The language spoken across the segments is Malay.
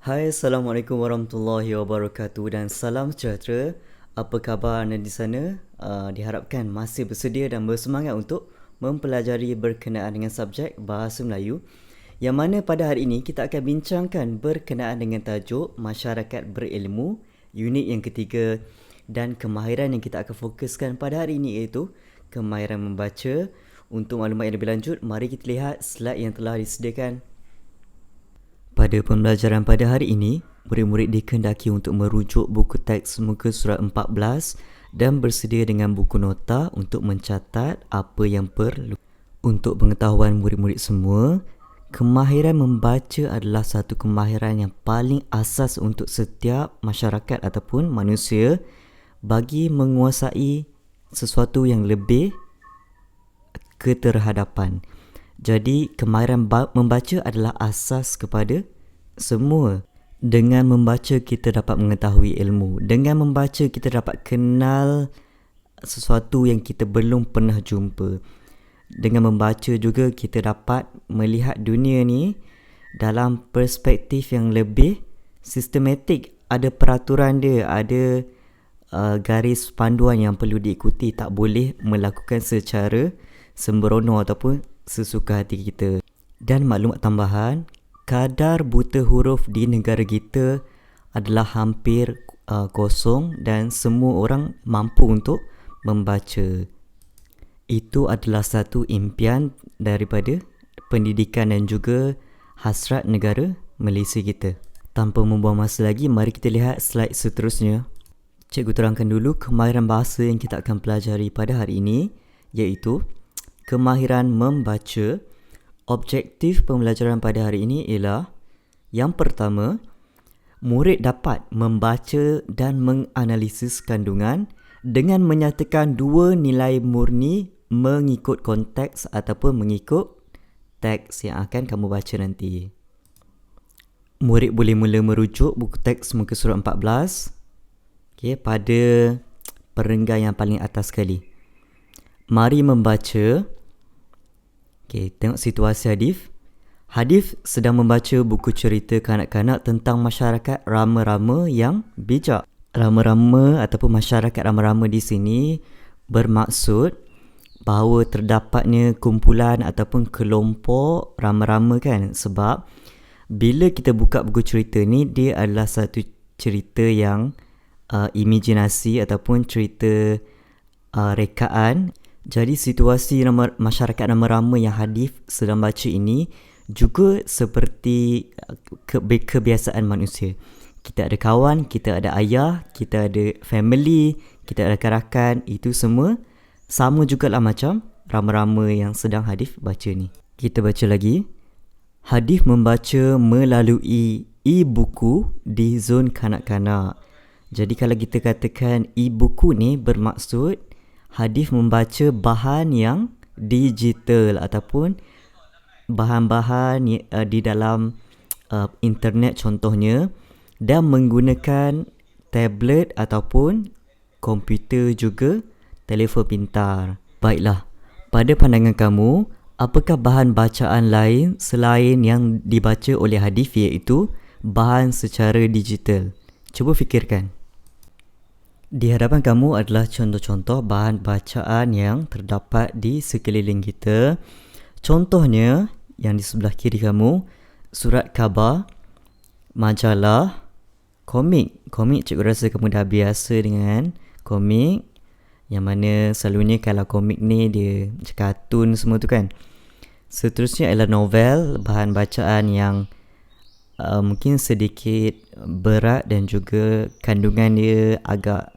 Hai, Assalamualaikum warahmatullahi wabarakatuh dan salam sejahtera. Apa khabar anda di sana? Diharapkan masih bersedia dan bersemangat untuk mempelajari berkenaan dengan subjek Bahasa Melayu, yang mana pada hari ini kita akan bincangkan berkenaan dengan tajuk Masyarakat Berilmu, unit yang ketiga, dan kemahiran yang kita akan fokuskan pada hari ini iaitu kemahiran membaca. Untuk maklumat yang lebih lanjut, mari kita lihat slide yang telah disediakan. Pada pembelajaran pada hari ini, murid-murid dikehendaki untuk merujuk buku teks muka surat 14 dan bersedia dengan buku nota untuk mencatat apa yang perlu. Untuk pengetahuan murid-murid semua, kemahiran membaca adalah satu kemahiran yang paling asas untuk setiap masyarakat ataupun manusia bagi menguasai sesuatu yang lebih keterhadapan. Jadi, kemahiran membaca adalah asas kepada semua. Dengan membaca, kita dapat mengetahui ilmu. Dengan membaca, kita dapat kenal sesuatu yang kita belum pernah jumpa. Dengan membaca juga, kita dapat melihat dunia ni dalam perspektif yang lebih sistematik. Ada peraturan dia, ada garis panduan yang perlu diikuti. Tak boleh melakukan secara sembrono ataupun sesuka hati kita. Dan maklumat tambahan, kadar buta huruf di negara kita adalah hampir kosong dan semua orang mampu untuk membaca. Itu adalah satu impian daripada pendidikan dan juga hasrat negara Malaysia kita. Tanpa membuang masa lagi, mari kita lihat slide seterusnya. Cikgu terangkan dulu kemahiran bahasa yang kita akan pelajari pada hari ini, iaitu kemahiran membaca. Objektif pembelajaran pada hari ini ialah yang pertama, murid dapat membaca dan menganalisis kandungan dengan menyatakan dua nilai murni mengikut konteks ataupun mengikut teks yang akan kamu baca nanti. Murid boleh mula merujuk buku teks muka surat 14 pada perenggan yang paling atas sekali. Mari membaca. Tengok situasi Hadif. Hadif sedang membaca buku cerita kanak-kanak tentang masyarakat rama-rama yang bijak. Rama-rama ataupun masyarakat rama-rama di sini bermaksud bahawa terdapatnya kumpulan ataupun kelompok rama-rama kan. Sebab bila kita buka buku cerita ni, dia adalah satu cerita yang imajinasi ataupun cerita rekaan. Jadi situasi masyarakat rama-rama yang Hadif sedang baca ini juga seperti kebiasaan manusia. Kita ada kawan, kita ada ayah, kita ada family, kita ada rakan-rakan. Itu semua sama jugalah macam rama-rama yang sedang Hadif baca ni. Kita baca lagi. Hadif membaca melalui e-buku di zon kanak-kanak. Jadi kalau kita katakan e-buku ni bermaksud Hadif membaca bahan yang digital ataupun bahan-bahan di dalam internet contohnya, dan menggunakan tablet ataupun komputer juga telefon pintar. Baiklah, pada pandangan kamu, apakah bahan bacaan lain selain yang dibaca oleh Hadif iaitu bahan secara digital? Cuba fikirkan. Di hadapan kamu adalah contoh-contoh bahan bacaan yang terdapat di sekeliling kita. Contohnya, yang di sebelah kiri kamu, surat khabar, majalah, komik. Komik, cikgu rasa kamu dah biasa dengan komik. Yang mana selalunya kalau komik ni dia macam kartun semua tu kan. Seterusnya adalah novel, bahan bacaan yang mungkin sedikit berat dan juga kandungan dia agak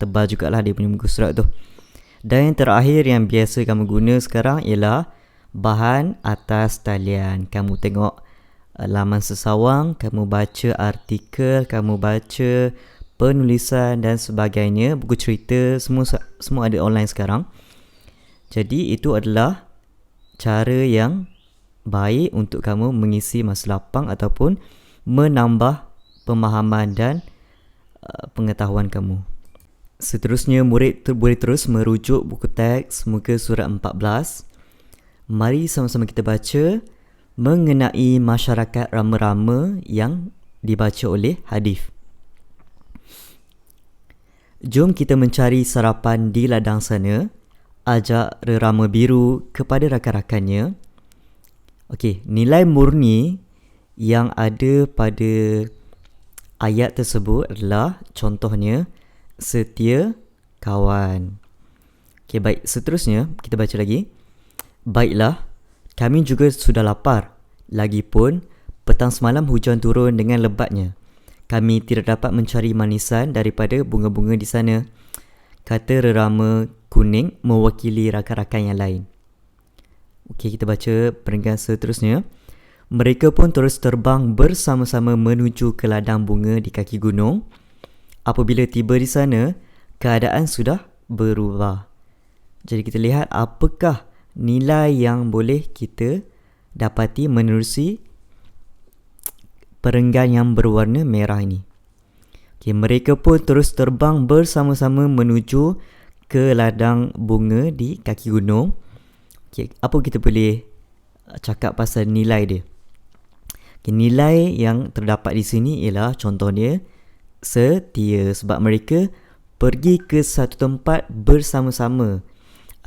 tebal jugalah dia punya muka surat tu. Dan yang terakhir yang biasa kamu guna sekarang ialah bahan atas talian. Kamu tengok laman sesawang, kamu baca artikel, kamu baca penulisan dan sebagainya, buku cerita, semua ada online sekarang. Jadi itu adalah cara yang baik untuk kamu mengisi masa lapang ataupun menambah pemahaman dan pengetahuan kamu. Seterusnya, murid boleh terus merujuk buku teks muka surat 14. Mari sama-sama kita baca mengenai masyarakat rama-rama yang dibaca oleh hadis. Jom kita mencari sarapan di ladang sana. Ajak rerama biru kepada rakan-rakannya. Okey, nilai murni yang ada pada ayat tersebut adalah contohnya setia kawan. Okey, baik. Seterusnya kita baca lagi. Baiklah, kami juga sudah lapar. Lagipun petang semalam hujan turun dengan lebatnya. Kami tidak dapat mencari manisan daripada bunga-bunga di sana, kata rerama kuning mewakili rakan-rakan yang lain. Okey, kita baca perenggan seterusnya. Mereka pun terus terbang bersama-sama menuju ke ladang bunga di kaki gunung. Apabila tiba di sana, keadaan sudah berubah. Jadi kita lihat apakah nilai yang boleh kita dapati menerusi perenggan yang berwarna merah ini. Okay, mereka pun terus terbang bersama-sama menuju ke ladang bunga di kaki gunung. Okay, apa kita boleh cakap pasal nilai dia? Okay, nilai yang terdapat di sini ialah contohnya setia, sebab mereka pergi ke satu tempat bersama-sama.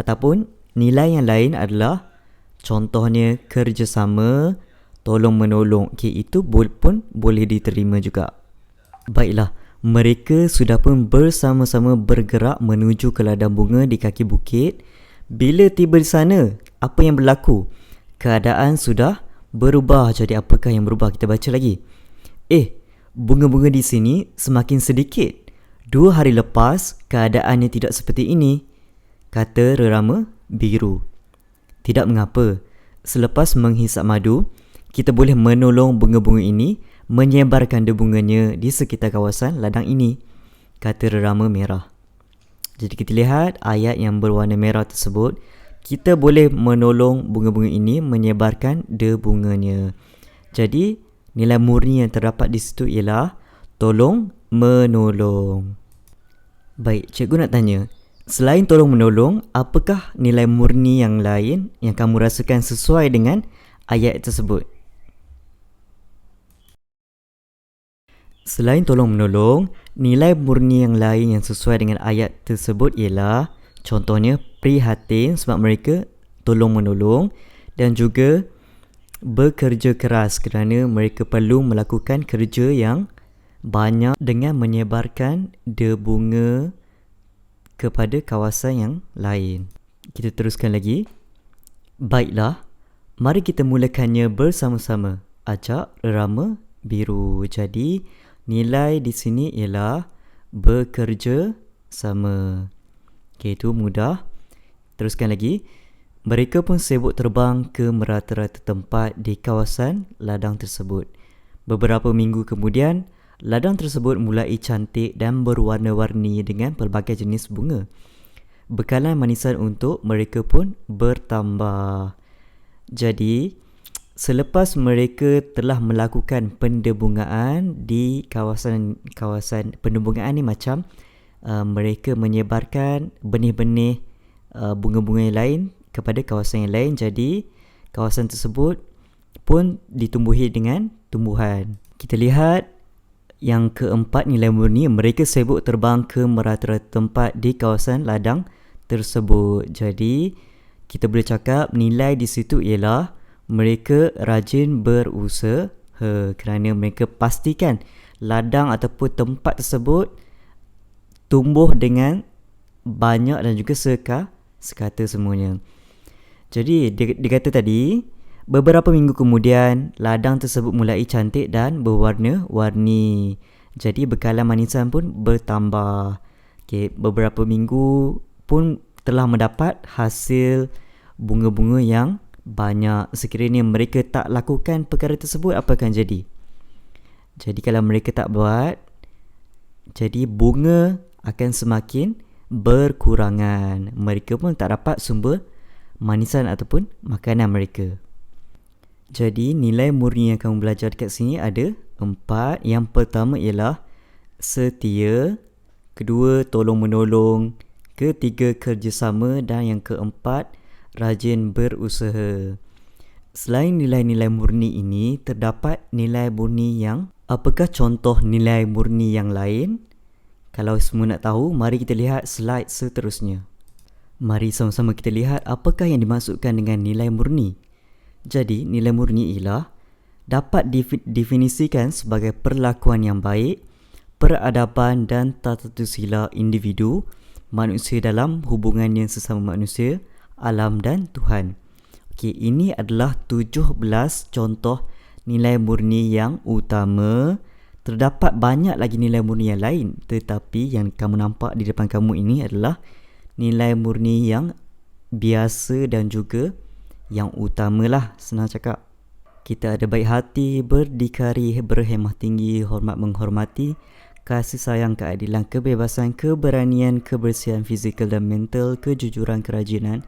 Ataupun nilai yang lain adalah contohnya kerjasama, tolong menolong. Okay, itu pun boleh diterima juga. Baiklah, mereka sudah pun bersama-sama bergerak menuju ke ladang bunga di kaki bukit. Bila tiba di sana, apa yang berlaku? Keadaan sudah berubah. Jadi apakah yang berubah? Kita baca lagi. Bunga-bunga di sini semakin sedikit. 2 hari lepas, keadaannya tidak seperti ini, kata rerama biru. Tidak mengapa. Selepas menghisap madu, kita boleh menolong bunga-bunga ini menyebarkan debunganya di sekitar kawasan ladang ini, kata rerama merah. Jadi kita lihat ayat yang berwarna merah tersebut, kita boleh menolong bunga-bunga ini menyebarkan debunganya. Jadi nilai murni yang terdapat di situ ialah tolong menolong. Baik, cikgu nak tanya, selain tolong menolong, apakah nilai murni yang lain yang kamu rasakan sesuai dengan ayat tersebut? Selain tolong menolong, nilai murni yang lain yang sesuai dengan ayat tersebut ialah contohnya prihatin sebab mereka tolong menolong, dan juga bekerja keras kerana mereka perlu melakukan kerja yang banyak dengan menyebarkan debunga kepada kawasan yang lain. Kita teruskan lagi. Baiklah, mari kita mulakannya bersama-sama, ajak rerama biru. Jadi nilai di sini ialah bekerja sama. Okey, itu mudah. Teruskan lagi. Mereka pun sibuk terbang ke merata-rata tempat di kawasan ladang tersebut. Beberapa minggu kemudian, ladang tersebut mulai cantik dan berwarna-warni dengan pelbagai jenis bunga. Bekalan manisan untuk mereka pun bertambah. Jadi, selepas mereka telah melakukan pendebungaan di kawasan pendebungaan ni macam mereka menyebarkan benih-benih bunga-bunga yang lain kepada kawasan yang lain. Jadi kawasan tersebut pun ditumbuhi dengan tumbuhan. Kita lihat yang keempat, nilai murni, mereka sibuk terbang ke merata-rata tempat di kawasan ladang tersebut. Jadi kita boleh cakap nilai di situ ialah mereka rajin berusaha kerana mereka pastikan ladang ataupun tempat tersebut tumbuh dengan banyak dan juga sekata semuanya. Jadi dia kata tadi, beberapa minggu kemudian ladang tersebut mulai cantik dan berwarna-warni. Jadi bekalan manisan pun bertambah. Okay, beberapa minggu pun telah mendapat hasil bunga-bunga yang banyak. Sekiranya mereka tak lakukan perkara tersebut, apa akan jadi? Jadi kalau mereka tak buat, jadi bunga akan semakin berkurangan. Mereka pun tak dapat sumber manisan ataupun makanan mereka. Jadi nilai murni yang kamu belajar dekat sini ada 4. Yang pertama ialah setia, kedua tolong menolong, ketiga kerjasama, dan yang keempat rajin berusaha. Selain nilai-nilai murni ini, terdapat nilai murni yang Apakah contoh nilai murni yang lain? Kalau semua nak tahu, mari kita lihat slide seterusnya. Mari sama-sama kita lihat apakah yang dimaksudkan dengan nilai murni. Jadi, nilai murni ialah dapat definisikan sebagai perlakuan yang baik, peradaban dan tata susila individu, manusia dalam hubungan yang sesama manusia, alam dan Tuhan. Okey, ini adalah 17 contoh nilai murni yang utama. Terdapat banyak lagi nilai murni yang lain, tetapi yang kamu nampak di depan kamu ini adalah nilai murni yang biasa dan juga yang utamalah, senang cakap. Kita ada baik hati, berdikari, berhemah tinggi, hormat menghormati, kasih sayang, keadilan, kebebasan, keberanian, kebersihan fizikal dan mental, kejujuran, kerajinan,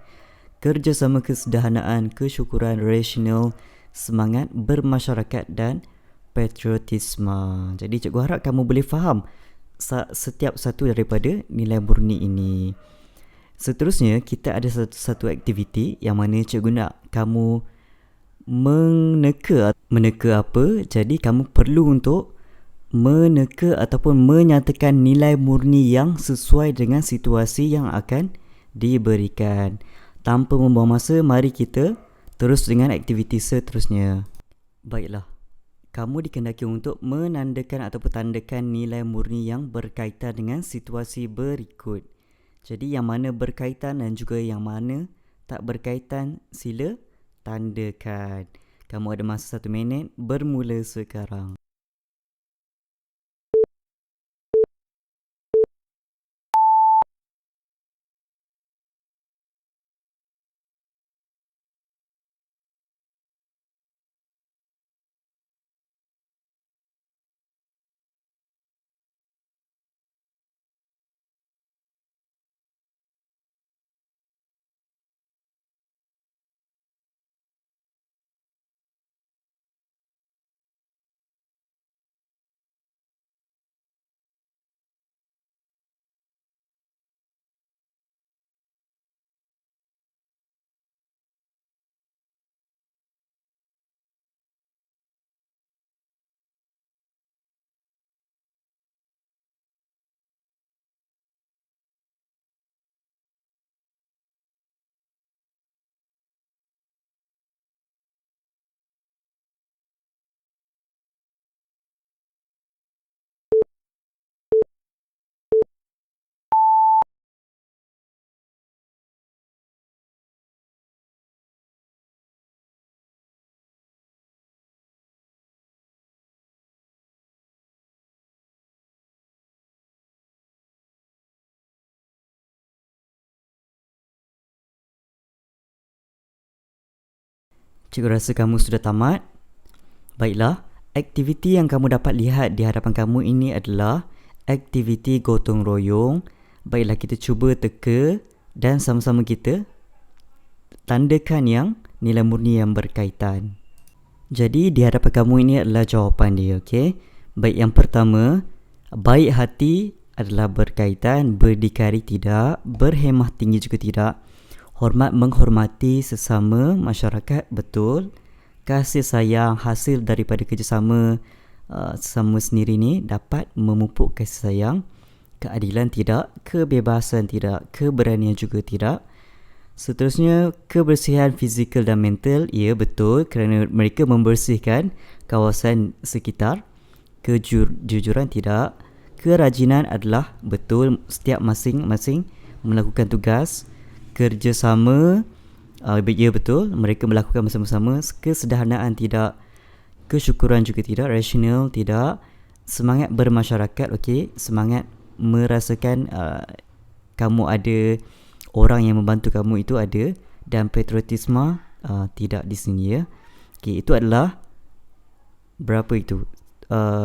kerjasama, kesederhanaan, kesyukuran, rasional, semangat bermasyarakat dan patriotisme. Jadi cikgu harap kamu boleh faham setiap satu daripada nilai murni ini. Seterusnya kita ada satu aktiviti yang mana cikgu nak kamu meneka apa? Jadi kamu perlu untuk meneka ataupun menyatakan nilai murni yang sesuai dengan situasi yang akan diberikan. Tanpa membuang masa, mari kita terus dengan aktiviti seterusnya. Baiklah, kamu dikendaki untuk menandakan atau tandakan nilai murni yang berkaitan dengan situasi berikut. Jadi yang mana berkaitan dan juga yang mana tak berkaitan, sila tandakan. Kamu ada masa 1 minit, bermula sekarang. Cikgu rasa kamu sudah tamat. Baiklah, aktiviti yang kamu dapat lihat di hadapan kamu ini adalah aktiviti gotong royong. Baiklah, kita cuba teka dan sama-sama kita tandakan yang nilai murni yang berkaitan. Jadi di hadapan kamu ini adalah jawapan dia, okey? Baik, yang pertama, baik hati adalah berkaitan, berdikari tidak, berhemah tinggi juga tidak, hormat menghormati sesama masyarakat, betul. Kasih sayang hasil daripada kerjasama sesama sendiri ni dapat memupuk kasih sayang. Keadilan tidak, kebebasan tidak, keberanian juga tidak. Seterusnya, kebersihan fizikal dan mental, ya betul, kerana mereka membersihkan kawasan sekitar. Kejujuran tidak. Kerajinan adalah betul, setiap masing-masing melakukan tugas. Kerjasama, ya betul, mereka melakukan bersama-sama. Kesederhanaan tidak. Kesyukuran juga tidak. Rasional tidak. Semangat bermasyarakat, okey, semangat merasakan kamu ada orang yang membantu kamu itu ada. Dan patriotisme tidak di sini, ya. Okey, itu adalah berapa itu?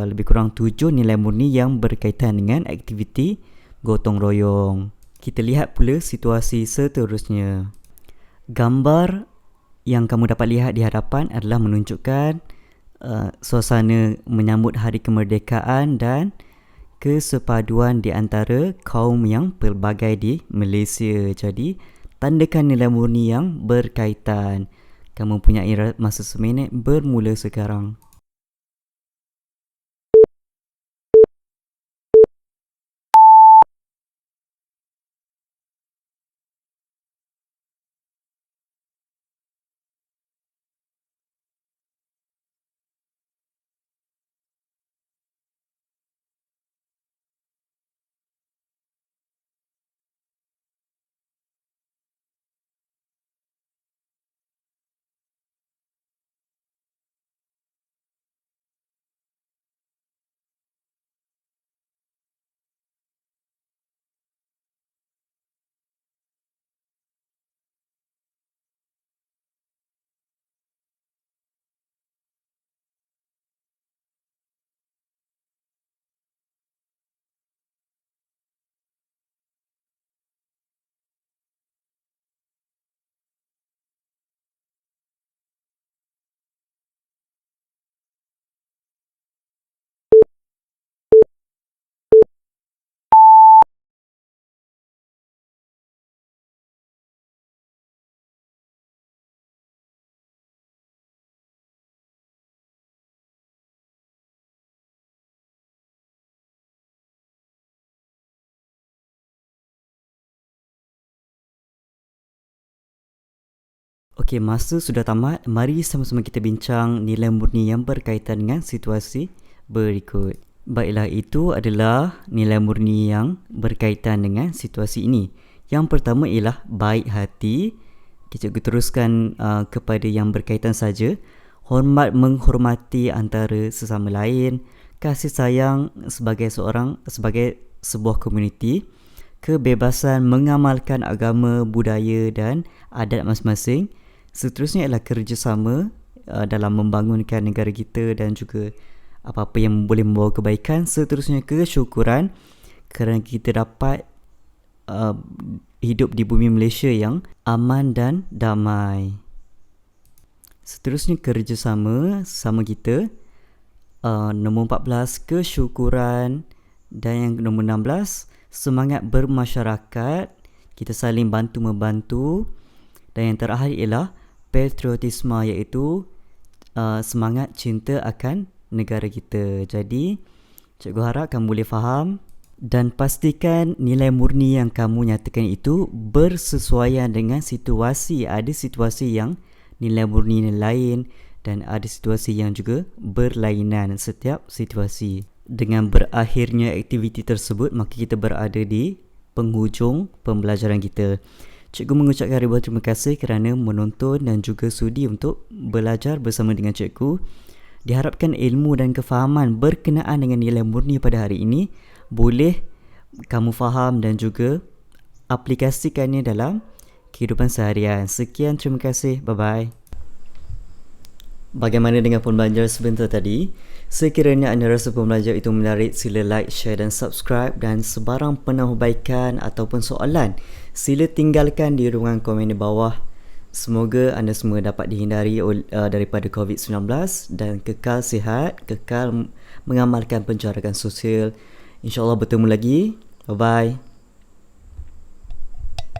Lebih kurang 7 nilai murni yang berkaitan dengan aktiviti gotong royong. Kita lihat pula situasi seterusnya. Gambar yang kamu dapat lihat di hadapan adalah menunjukkan suasana menyambut hari kemerdekaan dan kesepaduan di antara kaum yang pelbagai di Malaysia. Jadi, tandakan nilai murni yang berkaitan. Kamu punya masa 1 minit, bermula sekarang. Okey, masa sudah tamat. Mari sama-sama kita bincang nilai murni yang berkaitan dengan situasi berikut. Baiklah, itu adalah nilai murni yang berkaitan dengan situasi ini. Yang pertama ialah baik hati. Cikgu teruskan kepada yang berkaitan saja. Hormat menghormati antara sesama lain. Kasih sayang sebagai sebuah komuniti. Kebebasan mengamalkan agama, budaya dan adat masing-masing. Seterusnya ialah kerjasama dalam membangunkan negara kita dan juga apa-apa yang boleh membawa kebaikan. Seterusnya kesyukuran kerana kita dapat hidup di bumi Malaysia yang aman dan damai. Seterusnya kerjasama sama kita. Nombor 14 kesyukuran, dan yang nombor 16 semangat bermasyarakat, kita saling bantu-membantu, dan yang terakhir ialah patriotisme, iaitu semangat cinta akan negara kita. Jadi cikgu harap kamu boleh faham dan pastikan nilai murni yang kamu nyatakan itu bersesuaian dengan situasi. Ada situasi yang nilai murni lain dan ada situasi yang juga berlainan setiap situasi. Dengan berakhirnya aktiviti tersebut, maka kita berada di penghujung pembelajaran kita. Cikgu mengucapkan ribuan terima kasih kerana menonton dan juga sudi untuk belajar bersama dengan cikgu. Diharapkan ilmu dan kefahaman berkenaan dengan nilai murni pada hari ini boleh kamu faham dan juga aplikasikannya dalam kehidupan seharian. Sekian, terima kasih. Bye-bye. Bagaimana dengan pembelajaran sebentar tadi? Sekiranya anda rasa pembelajaran itu menarik, sila like, share dan subscribe, dan sebarang penambahbaikan ataupun soalan, sila tinggalkan di ruangan komen di bawah. Semoga anda semua dapat dihindari daripada COVID-19 dan kekal sihat, kekal mengamalkan penjarakan sosial. InsyaAllah bertemu lagi. Bye-bye.